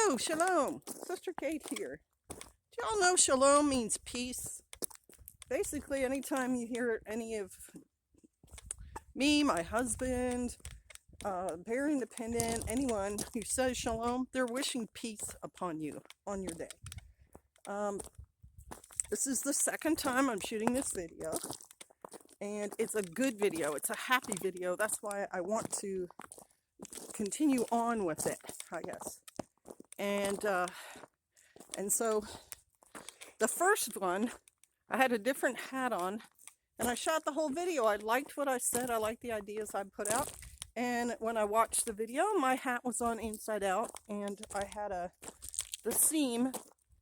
Hello, shalom. Sister Kate here. Do y'all know shalom means peace? Basically, anytime you hear any of me, my husband, Bear Independent, anyone who says shalom, they're wishing peace upon you on your day. This is the second time I'm shooting this video, and it's a good video. It's a happy video. That's why I want to continue on with it, I guess. And so the first one, I had a different hat on, and I shot the whole video. I liked what I said. I liked the ideas I put out. And when I watched the video, my hat was on inside out, and I had the seam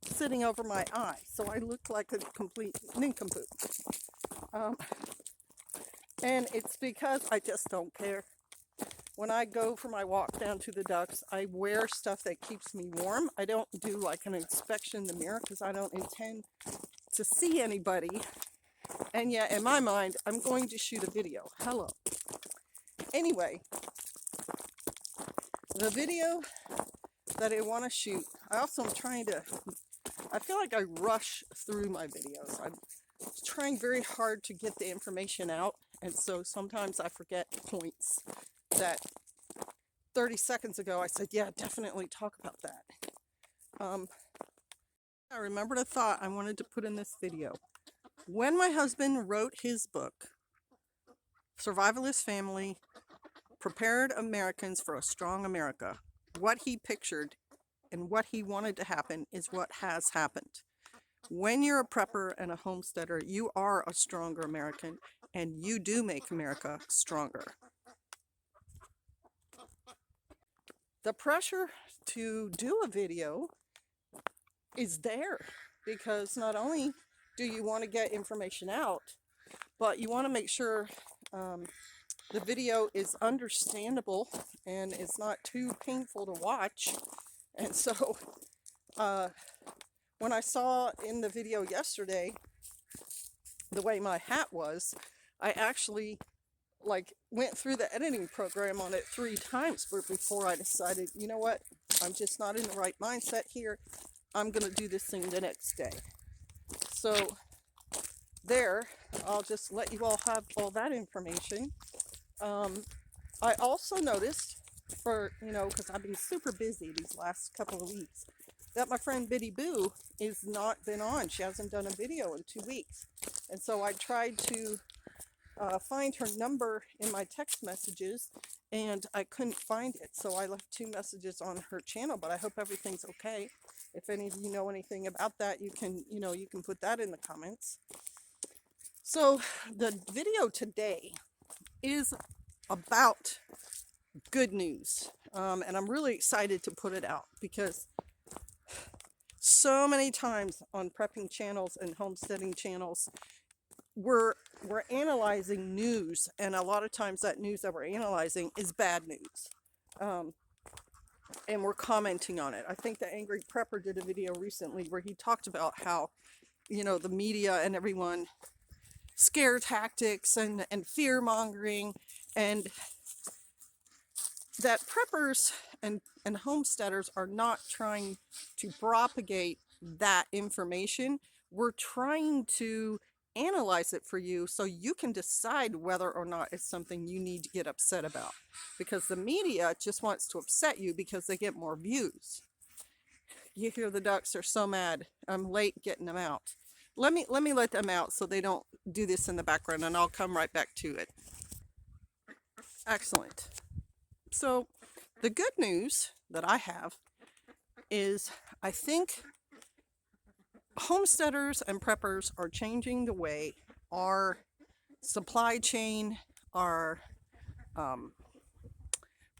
sitting over my eye, so I looked like a complete nincompoop. And it's because I just don't care. When I go for my walk down to the ducks, I wear stuff that keeps me warm. I don't do like an inspection in the mirror because I don't intend to see anybody. And yet, in my mind, I'm going to shoot a video. Hello. Anyway, the video that I want to shoot, I also am trying to, I feel like I rush through my videos. I'm trying very hard to get the information out, and so sometimes I forget points that 30 seconds ago I said, yeah, definitely talk about that. I remembered a thought I wanted to put in this video. When my husband wrote his book, Survivalist Family, Prepared Americans for a Strong America, what he pictured and what he wanted to happen is what has happened. When you're a prepper and a homesteader, you are a stronger American, and you do make America stronger. The pressure to do a video is there because not only do you want to get information out, but you want to make sure the video is understandable and it's not too painful to watch. And so when I saw in the video yesterday the way my hat was, I actually went through the editing program on it 3 times before I decided, you know what, I'm just not in the right mindset here. I'm going to do this thing the next day. So there, I'll just let you all have all that information. I also noticed because I've been super busy these last couple of weeks, that my friend Biddy Boo is not been on. She hasn't done a video in 2 weeks. And so I tried to find her number in my text messages, and I couldn't find it. So I left 2 messages on her channel, but I hope everything's okay. If any of you know anything about that, you can put that in the comments. So the video today is about good news, and I'm really excited to put it out because so many times on prepping channels and homesteading channels, we're analyzing news, and a lot of times that news that we're analyzing is bad news, and we're commenting on it. I think the Angry Prepper did a video recently where he talked about how the media and everyone scare tactics and fear mongering, and that preppers and homesteaders are not trying to propagate that information. We're trying to analyze it for you so you can decide whether or not it's something you need to get upset about, because the media just wants to upset you because they get more views. You hear the ducks are so mad, I'm late getting them out. Let me let them out so they don't do this in the background, and I'll come right back to it. Excellent. So the good news that I have is I think homesteaders and preppers are changing the way our supply chain, our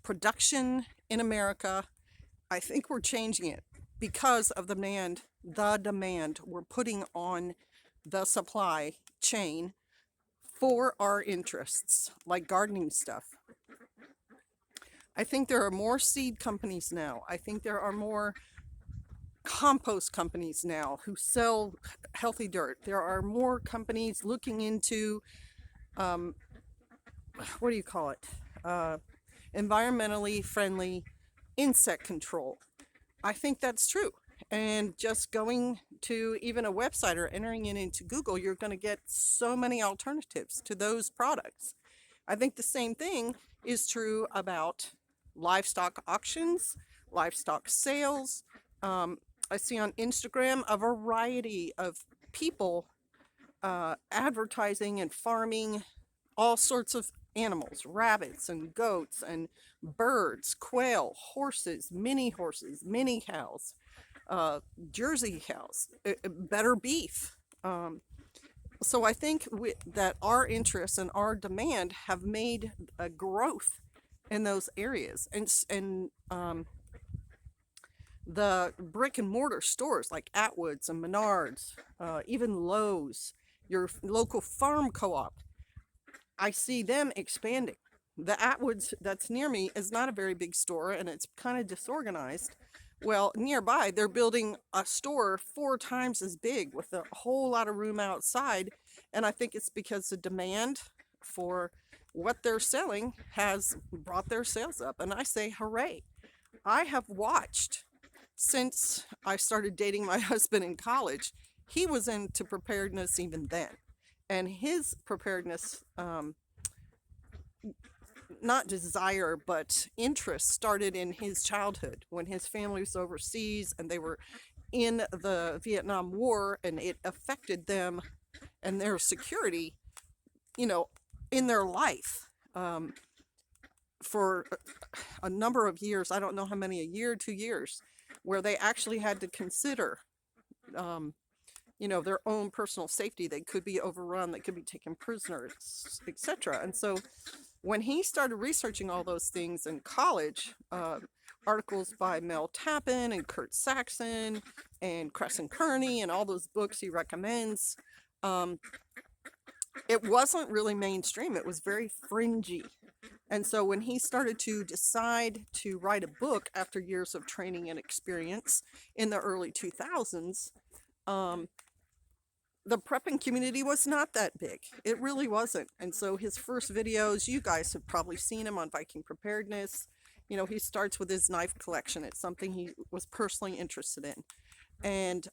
production in America, I think we're changing it because of the demand we're putting on the supply chain for our interests, like gardening stuff. I think there are more seed companies now. I think there are more compost companies now who sell healthy dirt. There are more companies looking into, environmentally friendly insect control. I think that's true. And just going to even a website or entering it into Google, you're going to get so many alternatives to those products. I think the same thing is true about livestock auctions, livestock sales. Um, I see on Instagram a variety of people advertising and farming all sorts of animals, rabbits and goats and birds, quail, horses, mini cows, uh, Jersey cows, better beef. Um, so I think that our interests and our demand have made a growth in those areas, and the brick and mortar stores like Atwoods and Menards, even Lowe's, your local farm co-op, I see them expanding. The Atwoods that's near me is not a very big store and it's kind of disorganized. Well, nearby, they're building a store 4 times as big with a whole lot of room outside. And I think it's because the demand for what they're selling has brought their sales up. And I say, hooray. I have watched since I started dating my husband in college. He was into preparedness even then. And his preparedness, not desire, but interest started in his childhood when his family was overseas and they were in the Vietnam War and it affected them and their security, you know, in their life for a number of years. I don't know how many, a year, 2 years, where they actually had to consider, their own personal safety. They could be overrun, they could be taken prisoners, etc. And so when he started researching all those things in college, articles by Mel Tappan and Kurt Saxon and Crescent Kearney and all those books he recommends, it wasn't really mainstream. It was very fringy. And so when he started to decide to write a book after years of training and experience in the early 2000s, the prepping community was not that big. It really wasn't. And so his first videos, you guys have probably seen him on Viking preparedness. He starts with his knife collection. It's something he was personally interested in. And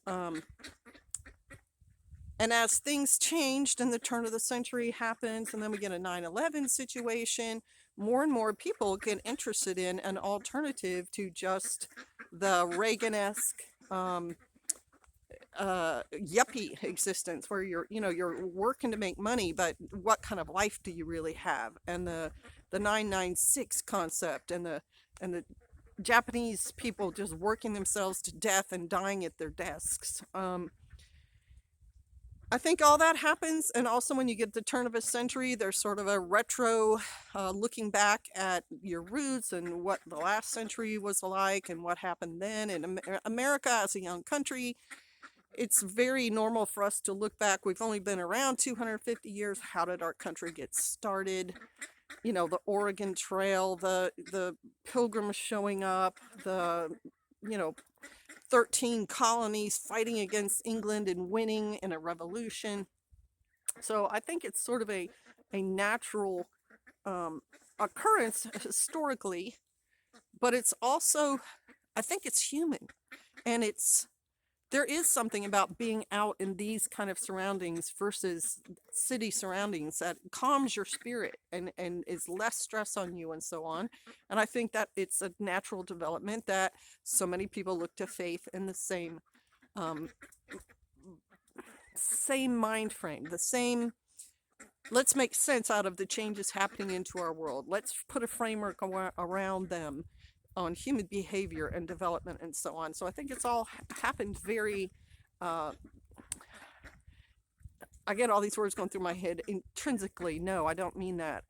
as things changed and the turn of the century happens, and then we get a 9/11 situation, more and more people get interested in an alternative to just the Reagan-esque yuppie existence where you're working to make money, but what kind of life do you really have? And the 996 concept and the Japanese people just working themselves to death and dying at their desks. I think all that happens, and also when you get the turn of a century, there's sort of a retro looking back at your roots and what the last century was like and what happened then in America as a young country. It's very normal for us to look back. We've only been around 250 years. How did our country get started? The Oregon Trail, the pilgrims showing up, the 13 colonies fighting against England and winning in a revolution. So I think it's sort of a natural occurrence historically, but it's also, I think it's human. And there is something about being out in these kind of surroundings versus city surroundings that calms your spirit and is less stress on you and so on. And I think that it's a natural development that so many people look to faith in the same mind frame, the same, let's make sense out of the changes happening into our world. Let's put a framework around them on human behavior and development and so on. So I think it's all happened very, I get all these words going through my head. Intrinsically, no, I don't mean that.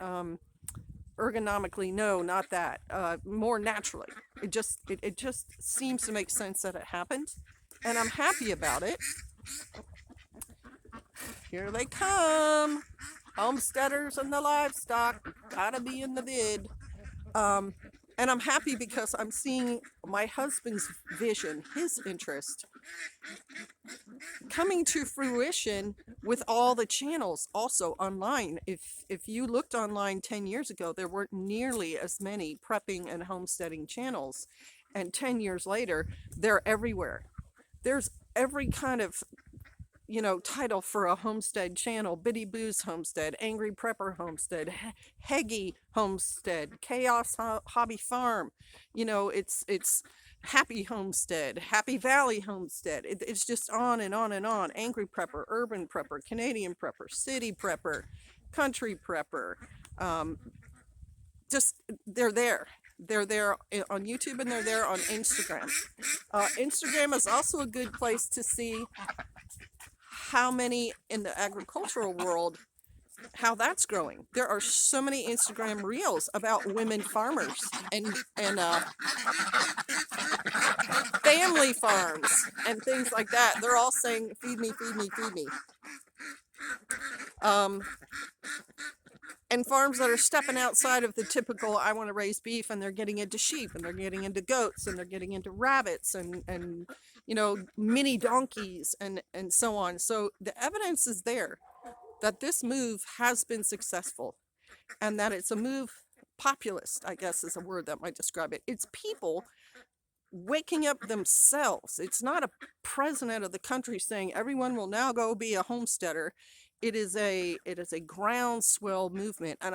Ergonomically, no, not that. More naturally. It just seems to make sense that it happened. And I'm happy about it. Here they come. Homesteaders and the livestock. Gotta be in the vid. And I'm happy because I'm seeing my husband's vision, his interest, coming to fruition with all the channels also online. If you looked online 10 years ago, there weren't nearly as many prepping and homesteading channels. and 10 years later, they're everywhere. There's every kind of, title for a homestead channel: Biddy Boo's Homestead, Angry Prepper Homestead, Heggy Homestead, Chaos Hobby Farm. It's Happy Homestead, Happy Valley Homestead. It's just on and on and on. Angry Prepper, Urban Prepper, Canadian Prepper, City Prepper, Country Prepper. Um, just they're there. They're there on YouTube, and they're there on Instagram. Instagram is also a good place to see how many in the agricultural world, how that's growing. There are so many Instagram reels about women farmers and family farms and things like that. They're all saying, feed me, feed me, feed me. And farms that are stepping outside of the typical, I want to raise beef, and they're getting into sheep, and they're getting into goats, and they're getting into rabbits, and mini donkeys, and so on. So the evidence is there that this move has been successful, and that it's a move populist, I guess is a word that might describe it. It's people waking up themselves. It's not a president of the country saying everyone will now go be a homesteader. It is a groundswell movement, and I